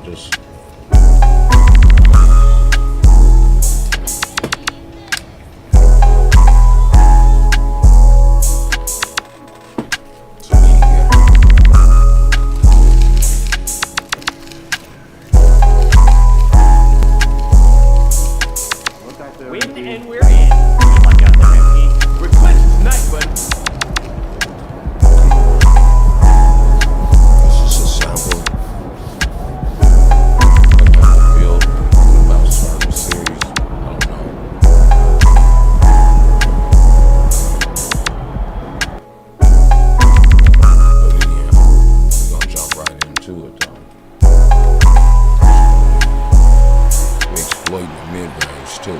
just. Win and we're in. Come on, got there, MP. Request tonight, buddy. It's just a sample. Like I feel about certain series. I don't know. But yeah, we're gonna jump right into it though. We exploiting the mid-range too.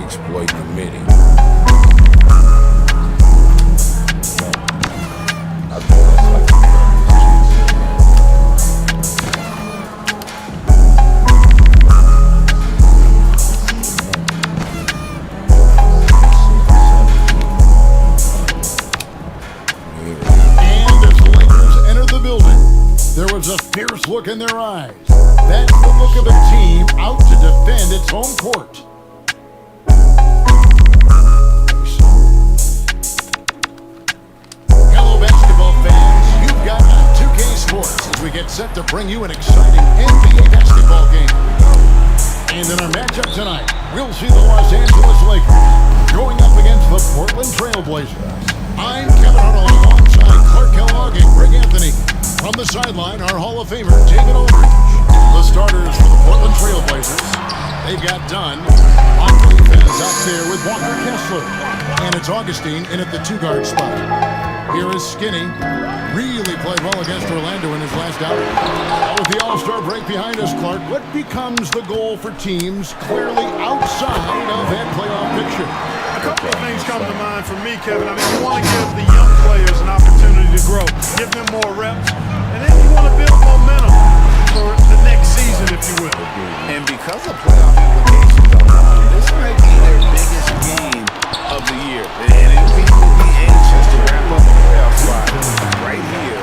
Exploiting the midi. I think that's like the And as the Lakers entered the building, there was a fierce look in their eyes. That's the look of a team out to defend its home court. Hello, basketball fans. You've got 2K Sports as we get set to bring you an exciting NBA basketball game. And in our matchup tonight, we'll see the Los Angeles Lakers going up against the Portland Trail Blazers. I'm Kevin Arnold alongside Clark Kellogg and Greg Anthony. From the sideline, our Hall of Famer, David Aldridge. The starters for the Portland Trail Blazers. They've got Dunn. On defense out there with Walker Kessler. And it's Augustine in at the two-guard spot. Here is Skinny. Really played well against Orlando in his last outing. With the All-Star break behind us, Clark, what becomes the goal for teams clearly outside of that playoff picture? A couple of things come to mind for me, Kevin. I mean, you want to give the young players an opportunity to grow, give them more reps, and then you want to build momentum for the next season, if you will. And because of playoff implications on this might be their biggest game of the year. And people will be anxious to wrap up the playoff spot right here,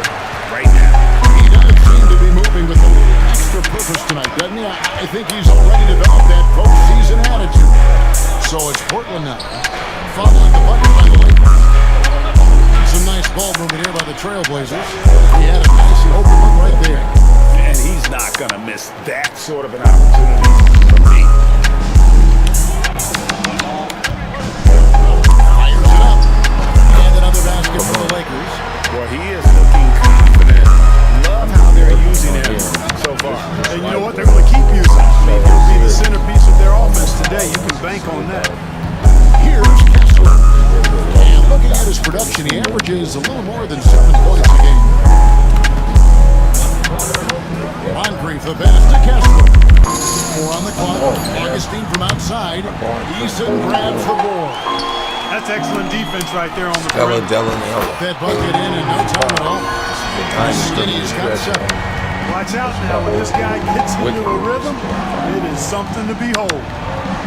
right now. He does seem to be moving with a little extra purpose tonight, doesn't he? I think he's already developed that postseason attitude. So it's Portland now, following the bucket by the Lakers. Some nice ball movement here by the Trailblazers. He had a nice open look right there. And he's not going to miss that sort of an opportunity for me. Fires it up. And another basket for the Lakers. Well, he is looking confident. Love how they're using him so far. And you know what? They're going to keep using him. I mean, he'll be the centerpiece of their offense today. You can bank on that. Here's Kessler. And looking at his production, he averages a little more than 7 points a game. Moncrief, the pass to Kessler. 4 on the clock. Augustine from outside. Eason grabs the board. That's excellent defense right there on the Della perimeter. Dellanella. That bucket in no time at all. Skinny's got 7. Watch out now. When this guy gets into a rhythm, it is something to behold.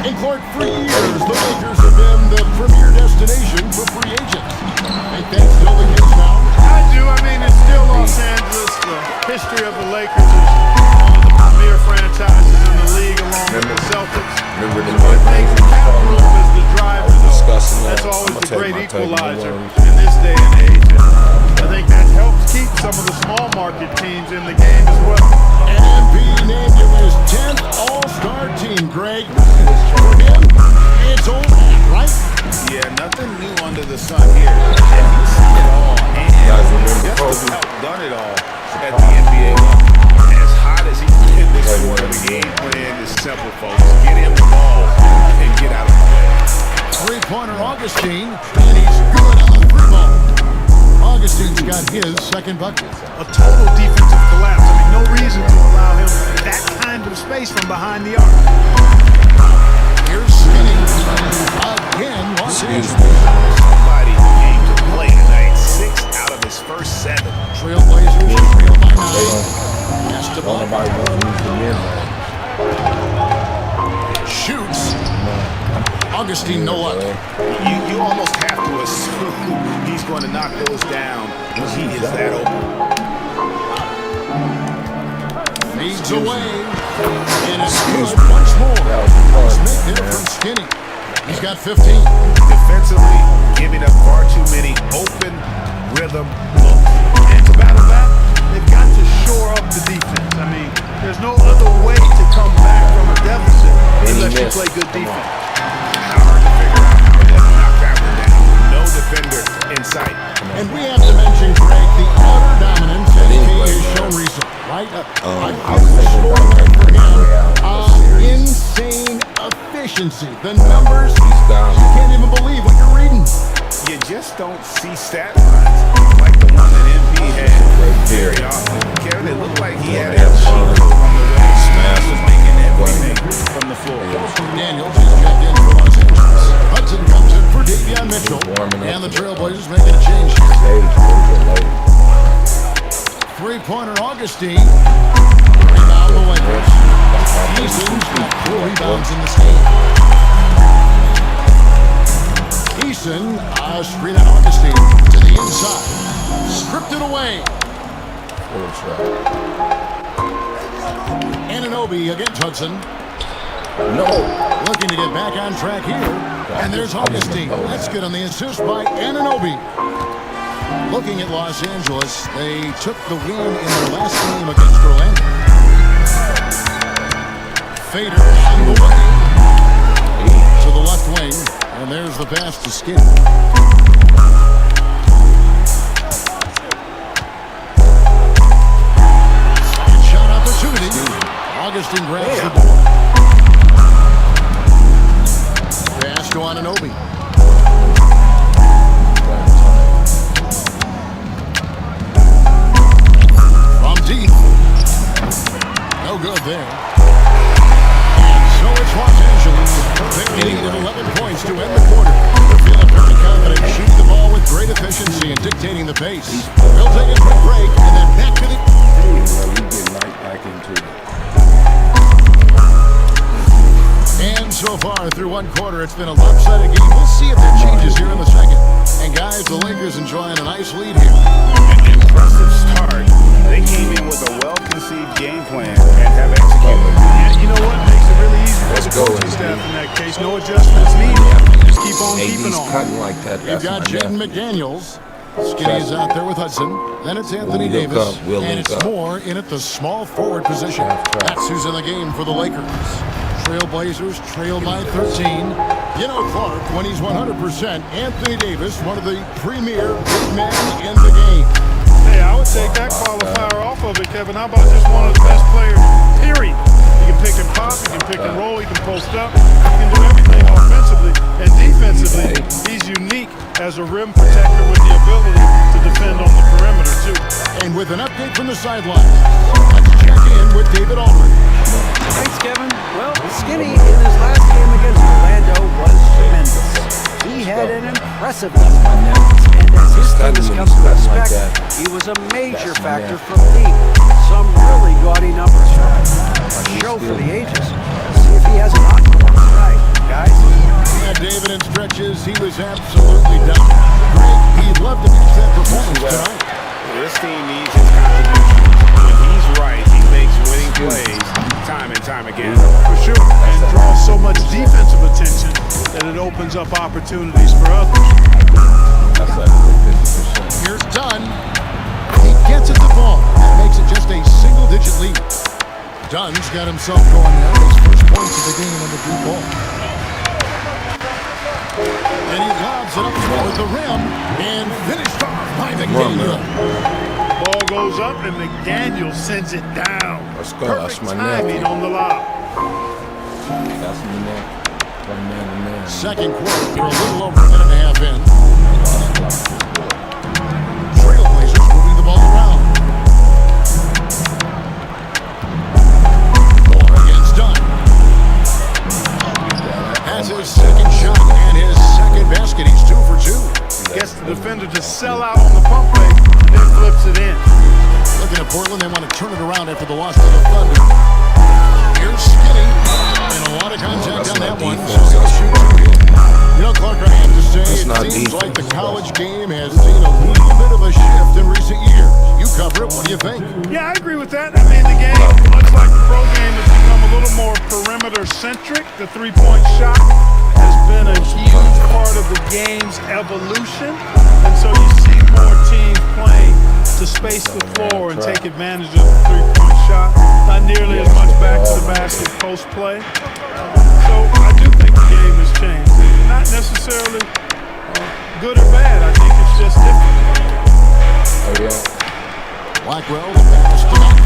And Clark, for years, the Lakers have been the premier destination for free agents. Think that's still the case now? I do. I mean, it's still Los Angeles. The history of the Lakers is one of the premier franchises in the league, along with the Celtics. Remember the So I think the cap room is the driver. discussing that. That's always I'ma the take great my take equalizer one. in this day and age. And I think that helps keep some of the small market teams in the game as well. NMP named him his 10th All-Star team, Greg. For him, it's old hat, right? Yeah, nothing new under the sun here. And he's seen it all. And guys remember just Kobe? about done it all at the NBA level. As hot as he did this quarter, the game plan is simple, folks. Get him the ball and get out of the way. Three-pointer Augustine, and he's good on the three-ball Augustine's got his second bucket. A total defensive collapse. I mean, no reason to allow him that kind of space from behind the arc. Here's Skinny. Again, Los Angeles. Somebody came to play tonight. 6 out of his first 7. Trailblazers trail by 9. Pass to ball. Nobody wants to use the win, man. Shoots. Augustine, no luck. You almost have to assume he's going to knock those down when he is that open. Feeds away. And it's good once more. Smith hit from Skinny. He's got 15. Defensively, giving up far too many open rhythm looks. And to battle back, they've got to shore up the defense. I mean, there's no other way to come back from a deficit unless you play good defense. Hard to figure out how to knock that one down. No defender in sight. And we have to mention, Greg, the utter dominance that he has shown recently, right? I I was feel thinking the about score that for him. series. Insane efficiency. The numbers, He's down. you can't even believe what you're reading. You just don't see stat lines like the one that MP had very often. Kevin, it looked like he had a cheat code on the way. Smash was making everything from the floor. Daniels is checked in for Los Angeles. Hudson comes in for Davion Mitchell. Warming up. And the Trailblazers making a change here. Stage a little bit late. Three-pointer Augustine. Rebound the Lakers. Eason's got 4 rebounds in this game. Eason, screen on Augustine to the inside. Stripped it away. Full shot. Anunoby against Hudson. No. Looking to get back on track here. And there's Augustine. That's good on the assist by Anunoby. Looking at Los Angeles, they took the win in their last game against Orlando. Fader on the way to the left wing. And there's the pass to Skinny. Second shot opportunity. Augustine grabs the ball. Pass to Anunoby. From deep. No good there. And so it's Los Angeles. They lead at 11 points to end the quarter. They're feeling very confident, shooting the ball with great efficiency and dictating the pace. They'll take a quick break and then back to the... Hey, well, we get right back into it. And so far through one quarter, it's been a lopsided game. We'll see if that changes here in the second. And guys, the Lakers enjoying a nice lead here. An impressive start. They came in with a well-conceived game plan and have executed. Yeah, you know what? Makes it really easy for Let's the go, coaching Andy. staff in that case. No adjustments needed. Just keep on keeping AD's on. cutting like that. You've That's got my Jaden nephew. McDaniels. Skinny is out there with Hudson. Then it's Anthony We'll link Davis. up. We'll And link it's up. Moore in at the small forward position. Half-track. That's who's in the game for the Lakers. Trailblazers trail by 13. You know Clark, when he's 100%, Anthony Davis, one of the premier big men in the game. Hey, I would take that qualifier off of it, Kevin. How about just one of the best players, period? He can pick and pop, he can pick and roll, he can post up, he can do everything offensively and defensively. He's unique as a rim protector with the ability to defend on the perimeter, too. And with an update from the sideline, let's check in with David Aldridge. Thanks, Kevin. Well, Skinny in his last game against Orlando was tremendous. He had an impressive night. And as his team has come to expect, he was a major factor from deep. Some really gaudy numbers from him. A show for the ages. See if he has an encore tonight, guys. Yeah, David, in stretches, he was absolutely dominant. Greg, he'd love to match that performance tonight. This team needs his contribution. When he's right, he makes winning plays time and time again. For sure. And draws so much defensive attention that it opens up opportunities for others. That's like 50%. Here's Dunn. He gets at the ball. That makes it just a single-digit lead. Dunn's got himself going there. His first points of the game on the blue ball. And he lobs it up toward the rim and finished off by McDaniel. Ball goes up and McDaniel sends it down. Let's go. That's Perfect my timing nephew. on the lob. That's my man. One man to man. Second quarter, we're a little over a minute and a half in. the defender to sell out on the pump fake, and then flips it in. Looking at Portland, they want to turn it around after the loss to the Thunder. Here's Skinny, and a lot of contact on that one. So he'll shoot it. You know, Clark, I have to say, it seems like the college game has seen a little bit of a shift in recent years. You cover it. What do you think? Yeah, I agree with that. I mean, the game, much like the pro game, has become a little more perimeter-centric. The three-point shot has been a huge part of the game's evolution. And so you see more teams playing to space the floor and take advantage of the three-point shot. Not nearly as much back to the basket post-play. So I do think the game has changed. Not necessarily good or bad. I think it's just different. Blackwell, the pass to Knight.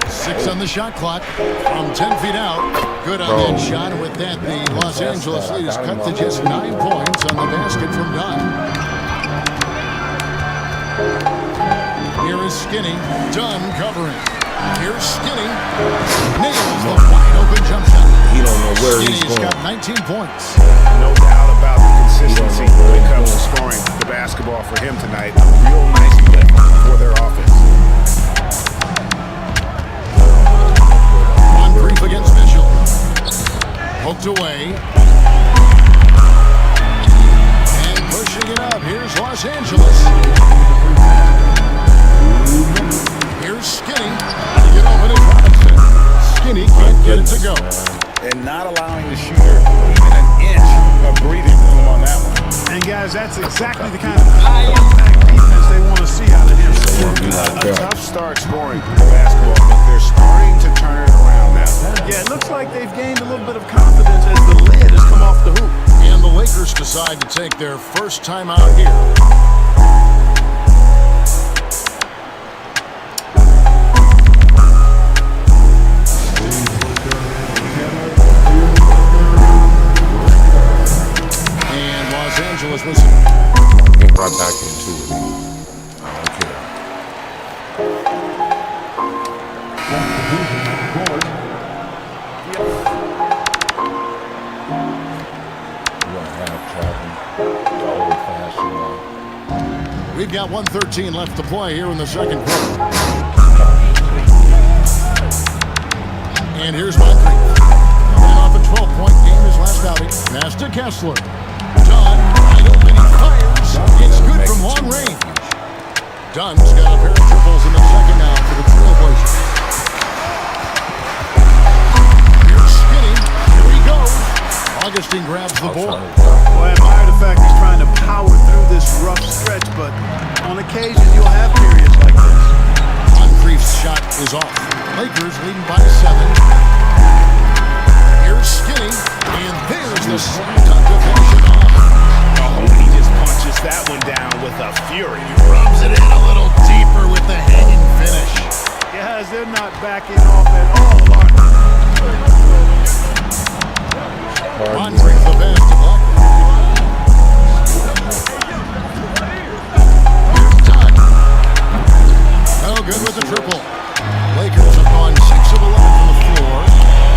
6 on the shot clock from 10 feet out. Good on that shot. And with that, the Los Angeles lead is cut to just 9 points on the basket from Dunn. Here is Skinny. Dunn covering. Here's Skinny. Nails the wide open jump shot. He don't know where he's Skinny's going. got 19 points. No doubt about the consistency when it comes to scoring the basketball for him tonight. A real nice lift for their offense. Moncrief against Mitchell. Poked away. And pushing it up. Here's Los Angeles. Here's Skinny. Get open at Robinson. Skinny can't get it to go. And not allowing the shooter even an inch of breathing room on that one. And guys, that's exactly the kind of high-impact defense they want to see out of him. A tough start scoring the basketball, but they're starting to turn it around now. Yeah, it looks like they've gained a little bit of confidence as the lid has come off the hoop. And the Lakers decide to take their first time out here. Listen. Get right back into it. I don't care. You want to have traveling the old-fashioned way. We've got 1:13 left to play here in the second quarter. And here's Moncrief. Coming off a 12-point game his last outing. Pass to Kessler. Dunn, wide open, he fires. It's good from long range. Dunn's got a pair of triples in the second now for the Trailblazers. Here's Skinny. Here he goes. Augustine grabs the board. Well, I admire the fact he's trying to power through this rough stretch, but on occasion you'll have periods like this. Moncrief's shot is off. Lakers leading by 7. Here's Skinny, and there's the slam dunk to finish it off. Oh, he just punches that one down with a fury. Rubs it in a little deeper with the hanging finish. Guys, they're not backing off at all. Moncrief the pass to Blackwell. Here's Dunn. No good with the triple. Lakers have gone 6 of 11 from the floor.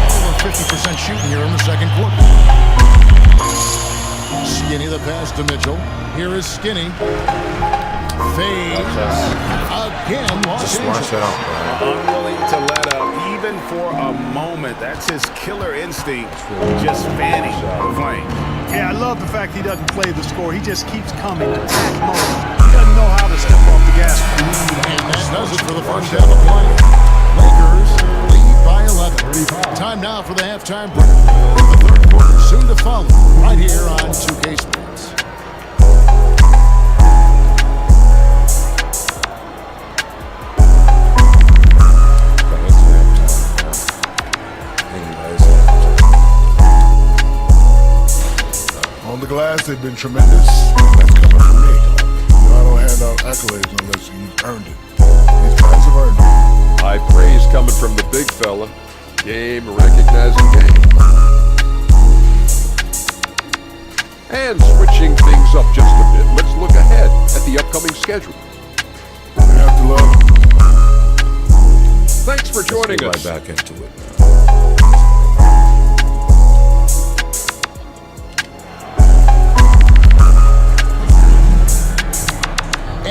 Over 50% shooting here in the second quarter. Skinny the pass to Mitchell. Here is Skinny. Fade. Again, Los Just watch Angeles. it out, bro. Unwilling to let up even for a moment. That's his killer instinct, just fanning the flame. Yeah, I love the fact he doesn't play the score. He just keeps coming, attack mode. He doesn't know how to step off the gas. And that does it for the first half of play. Lakers lead by 11. Time now for the halftime break. The third quarter soon to follow right here on 2K Sports. On the glass, they've been tremendous. That's coming from me. You know, I don't hand out accolades unless you've earned it. These guys have earned it. High praise coming from the big fella. Game recognizing game. And switching things up just a bit, let's look ahead at the upcoming schedule. You have to love them. Thanks for joining Get us. right back into it.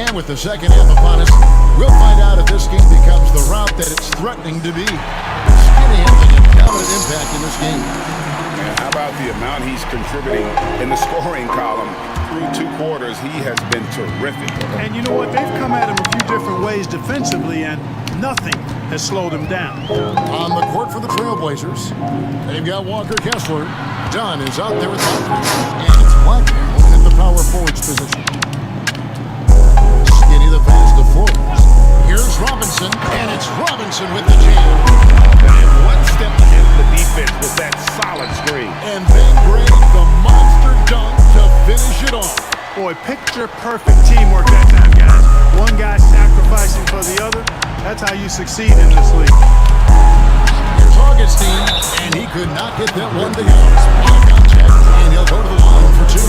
And with the second half upon us, we'll find out if this game becomes the route that it's threatening to be. Skinny having a dominant impact in this game. And how about the amount he's contributing in the scoring column? Through 2 quarters, he has been terrific. And you know what? They've come at him a few different ways defensively, and nothing has slowed him down. On the court for the Trailblazers, they've got Walker Kessler. Dunn is out there with Valkyrie. And it's Blackmore in the power forwards position. Skinny the pass to Forbes. Here's Robinson, and it's Robinson with the jam. And 1 step ahead of the defense with that solid screen. And Van Gray, the monster dunk to finish it off. Boy, picture-perfect teamwork that time, guys. One guy sacrificing for the other. That's how you succeed in this league. Here's Augustine, and he could not get that one to go. On contact, and he'll go to the line for 2.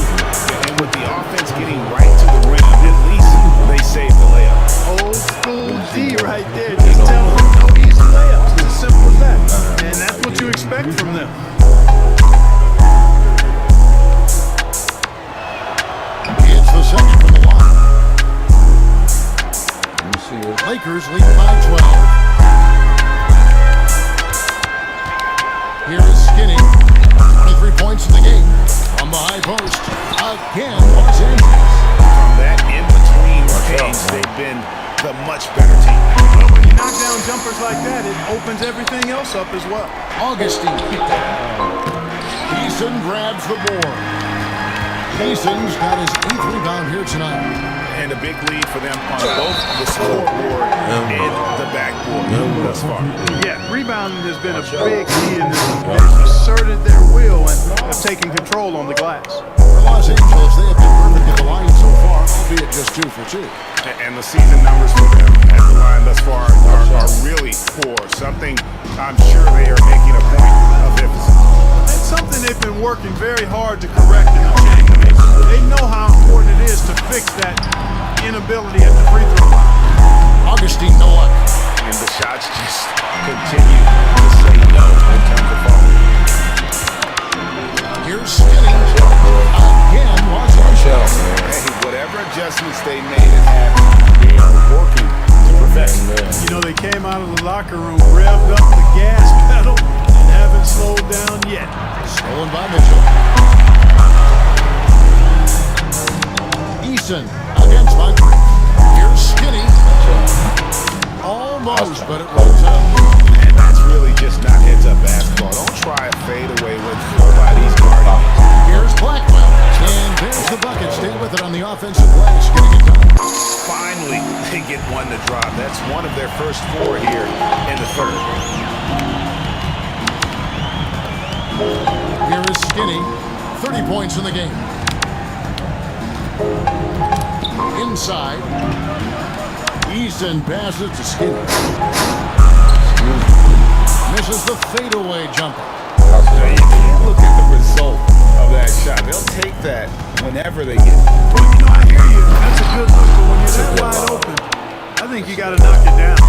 And with the offense getting right to the rim, at least they saved the layup. Old school D right there. Just tell them no easy layups. It's as simple as that. And that's what you expect from them. It's the second from the line. Let me see it. Lakers lead by 12. Here is Skinny. 23 points in the game. On the high post. Again, Los Angeles. From that in-between range, they've been the much better team. Well, when you knock down jumpers like that, it opens everything else up as well. Augustine. Eason grabs the board. Eason's got his 8th rebound here tonight. And a big lead for them on both the scoreboard and the backboard thus far. Yeah, rebounding has been a big key in this. They've asserted their will and have taken control on the glass. For Los Angeles, they have been perfect at the line so far, albeit just 2 for 2. And the season numbers for them at the line thus far are really poor. Something I'm sure they are making a point of emphasis. It's something they've been working very hard to correct in the change. They know how important it is to fix that inability at the free throw line. Augustine, no luck. And the shots just continue to say no in terms of falling. Here's Skinny. Again, Los Angeles. Hey, whatever adjustments they made at half, they are working to perfection. You know, they came out of the locker room, revved up the gas pedal, and haven't slowed down yet. Stolen by Mitchell. Eason against Moncrief. Here's Skinny. Almost, but it rolls up. And that's really just not heads-up basketball. Don't try a fadeaway when nobody's guarding. Here's Blackwell. And there's the bucket. Stay with it on the offensive glass. Getting it done. Finally, they get one to drop. That's one of their first 4 here in the third. Here is Skinny. 30 points in the game. Inside. Easton passes to Skinny. Misses the fadeaway jumper. Look at the result of that shot. They'll take that whenever they get it. Well, you know, I hear you. That's a good look, but when you're that wide open, I think you got to knock it down.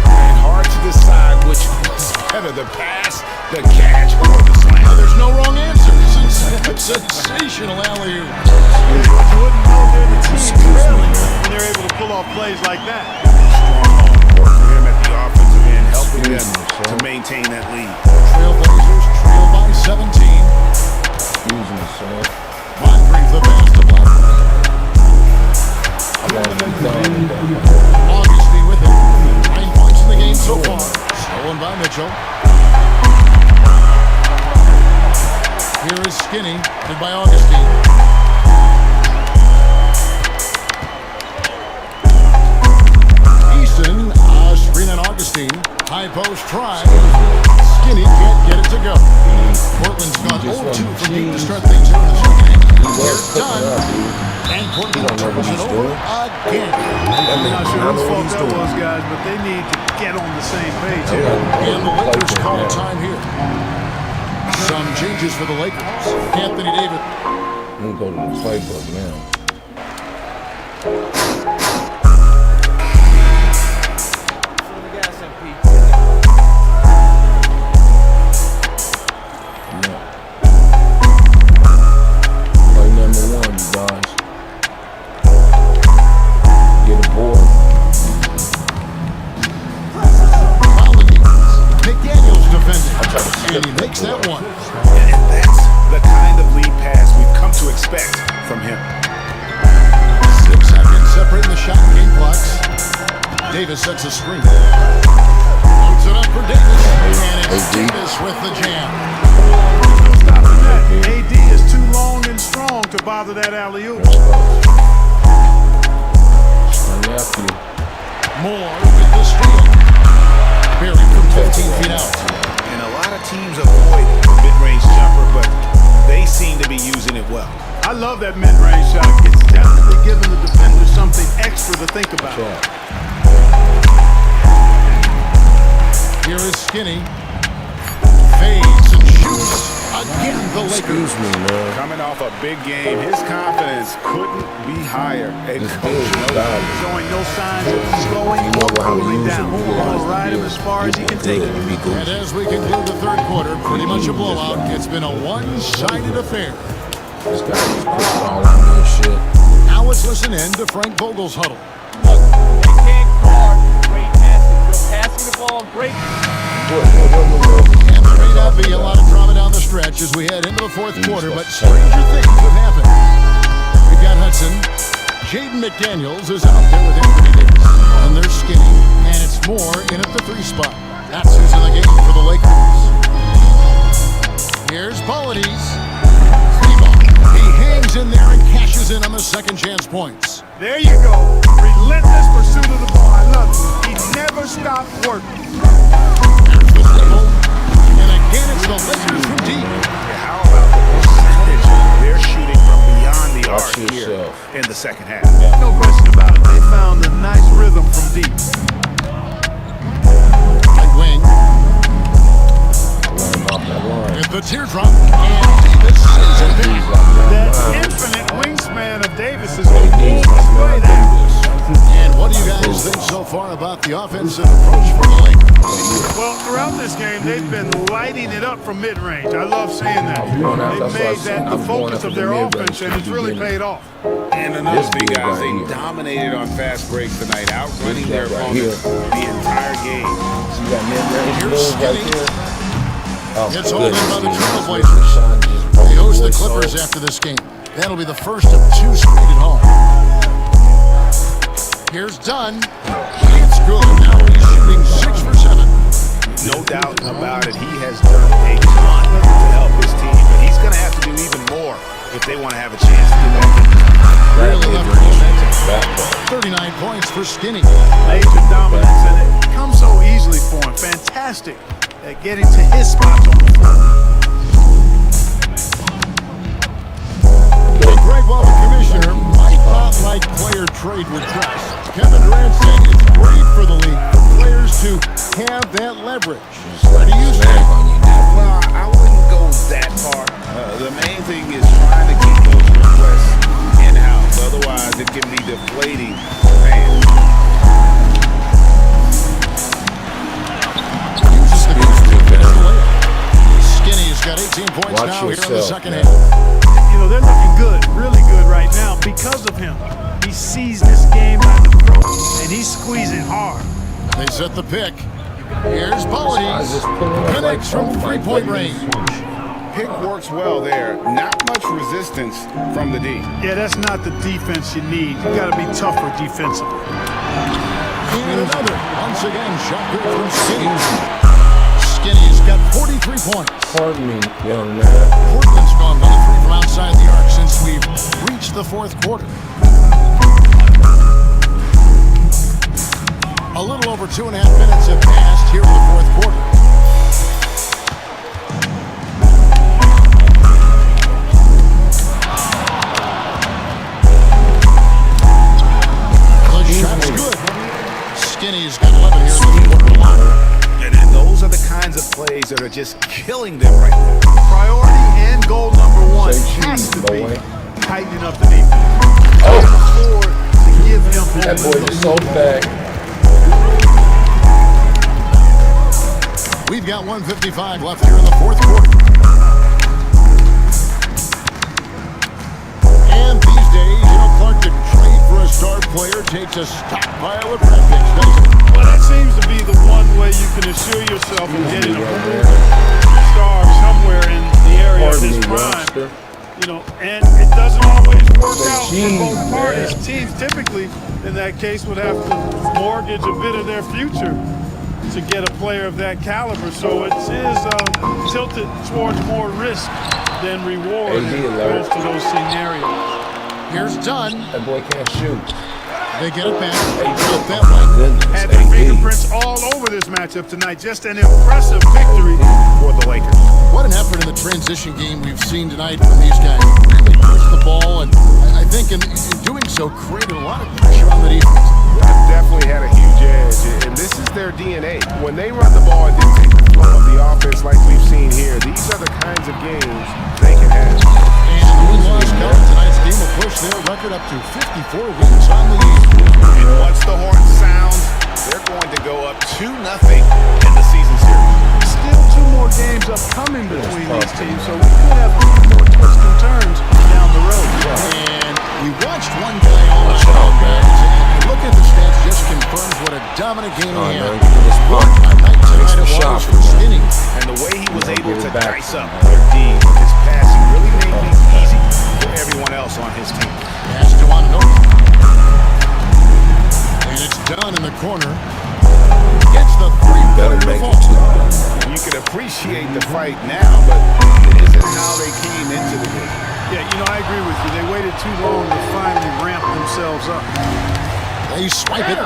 And hard to decide which is better, the pass, the catch, or the slam. Now, there's no wrong answer. Sensational alley-oop. But you wouldn't know they're the team trailing when they're able to pull off plays like that. Strong work for him at the offensive end, helping them to maintain that lead. Trailblazers trail by 17. Using the son. Moncrief the pass to Blackmore. Augustine with it. 9 points in the game so far. Stolen by Mitchell. Here is Skinny, and by Augustine. Easton, Serena and Augustine. High post try. Skinny can't get it to go. Portland's gone 0-2 from deep to start things here in the second half. They're done. And Portland turns it over again. I'm not sure whose fault that was, guys, but they need to get on the same page here. And the Lakers call time here. Some changes for the Lakers. Anthony Davis. I'm gonna go to the playbook now. Play number 1, you guys. Get a from him. 6 seconds separating the shot and game clocks. Davis sets a screen. Loads it up for Davis. And it's Davis with the jam. No stopping that. AD is too long and strong to bother that alley-oop. Moore with the steal. Barry from 15 feet out. And a lot of teams avoid the mid-range jumper, but they seem to be using it well. I love that mid-range shot. It's definitely giving the defender something extra to think about. Here is Skinny. Fades and shoots. Again, the Lakers. Coming off a big game, his confidence couldn't be higher. And coach Showing no signs of slowing or cooling down. Gonna ride him as far as he can take it. And as we conclude the third quarter, pretty much a blowout. It's been a one-sided affair. This guy is all on me and shit. Now let's listen in to Frank Vogel's huddle. They can't guard great passes. They're passing the ball great. And there may not be a lot of drama down the stretch as we head into the fourth quarter, but stranger things have happened. We've got Hudson. Jaden McDaniels is out there with Anthony Davis. And they're Skinny. And it's Moore in at the 3 spot. That's who's in the game for the Lakers. Here's Polides. He hangs in there and cashes in on the second chance points. There you go. Relentless pursuit of the ball. I love it. He never stopped working. And again, it's the Lakers from deep. how about the percentage they're shooting from beyond the arc Watch here yourself. in the second half? No question about it. They found a nice rhythm from deep. Right wing. With the teardrop. And Davis sends it back. That infinite wingspan of Davis is on full display there. And what do you guys think so far about the offensive approach for the Lakers? Well, throughout this game, they've been lighting it up from mid-range. I love seeing that. They've made that the focus of their offense, and it's really paid off. And another thing, guys, they dominated on fast break tonight, outrunning their opponents the entire game. Here's Skinny. It's all in by the Trailblazers. They host the Clippers after this game. That'll be the first of 2 straight at home. Here's Dunn. It's good. Now he's shooting 6 for 7. No doubt about it, he has done a ton to help his team, but he's going to have to do even more if they want to have a chance to do that. Really leveraged momentum. 39 points for Skinny. Major dominance, and it comes so easily for him. Fantastic at getting to his spots on the floor. Greg Ball, the commissioner, might not like player trade requests. Kevin Durant said it's great for the league for players to have that leverage. What do you say? Well, I wouldn't go that far. The main thing is trying to keep those requests in-house. Otherwise, it can be deflating for fans. Uses the Skinny's got 18 points Watch now here in the yourself, second man. half. You know, they're looking good, really good right now because of him. He sees this game by the throat, and he's squeezing hard. They set the pick. Here's Polides. Connects from 3-point range. Pick works well there. Not much resistance from the D. Yeah, that's not the defense you need. You got to be tougher defensively. And another. Once again, shot good from Skinny. Skinny's got 43 points. Pardon me, young man. Portland's gone 1 of 3 from outside the arc since we've reached the fourth quarter. A little over 2.5 minutes have passed here in the fourth quarter. The shot's good. Skinny's got 11 here in the quarter line. And those are the kinds of plays that are just killing them right now. Priority and goal number 1 has to be tightening up the defense. Afford to give him That boy is so bad. We've got 1:55 left here in the fourth quarter. And these days, you know, Clark, to trade for a star player takes a stockpile of draft picks, doesn't it? Well, that seems to be the one way you can assure yourself of getting a star somewhere in the area of his prime. You know, and it doesn't always both parties. Teams typically, in that case, would have to mortgage a bit of their future to get a player of that caliber. So it is tilted towards more risk than reward in most of those scenarios. Here's Dunn. That boy can't shoot. They get it back. Out that way. Had their fingerprints all over this matchup tonight. Just an impressive victory for the Lakers. What an effort in the transition game we've seen tonight from these guys. Really pushed the ball, and I think in doing so created a lot of pressure on the defense. Definitely had a huge edge, and this is their DNA. When they run the ball and dictate the flow of the offense like we've seen here, these are the kinds of games they can have. And the win-loss column tonight's game will push their record up to 54 wins on the year. And once the horn sounds, they're going to go up 2-0 in the season series. Still 2 more games upcoming between these teams, so we could have more twists and turns down the road. And we watched one guy all night long, guys, and looking at the stats just confirms what a dominant game he had. What a night tonight it was for Skinny. And the way he was able to dice up their D with his passing really made things easy for everyone else on his team. Pass to Ananobi. And it's done in the corner. Gets the three-pointer to fall. You can appreciate the fight now, but it isn't how they came into the game. Yeah, you know, I agree with you. They waited too long to finally ramp themselves up. They swipe it.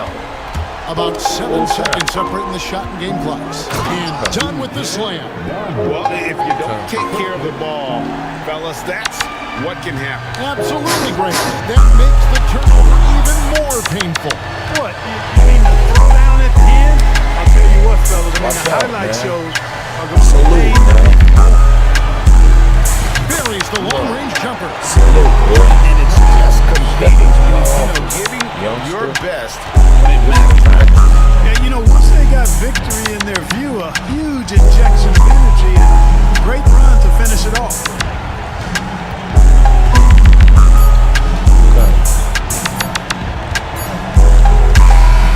About 7 seconds separating the shot and game clocks. And done with the slam. Well, if you don't take care of the ball, fellas, that's what can happen. Absolutely great. That makes the turnover even more painful. What? You mean the throwdown at the end? I'll tell you what, fellas. I mean, the highlight shows are going to be Buries the long-range jumper. And it's just competing, giving your best when it matters. Yeah, you know, once they got victory in their view, a huge injection of energy and great run to finish it off.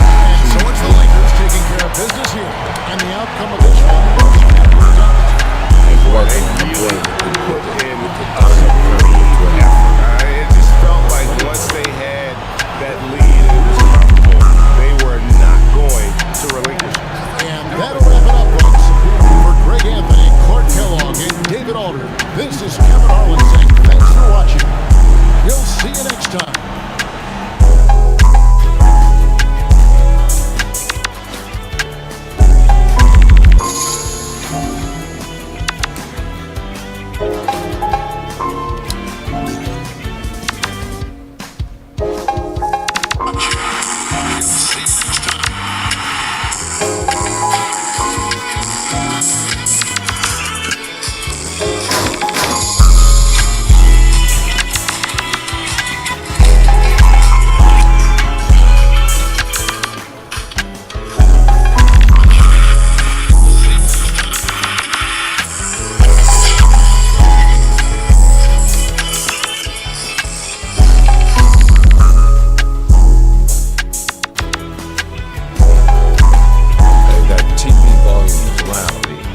And so it's the Lakers taking care of business here. And the outcome of this one was It just felt like once they had that lead, it was comfortable. They were not going to relinquish it. And that'll wrap it up, folks. For Greg Anthony, Clark Kellogg, and David Alder, this is Kevin Harlan saying thanks for watching. We'll see you next time.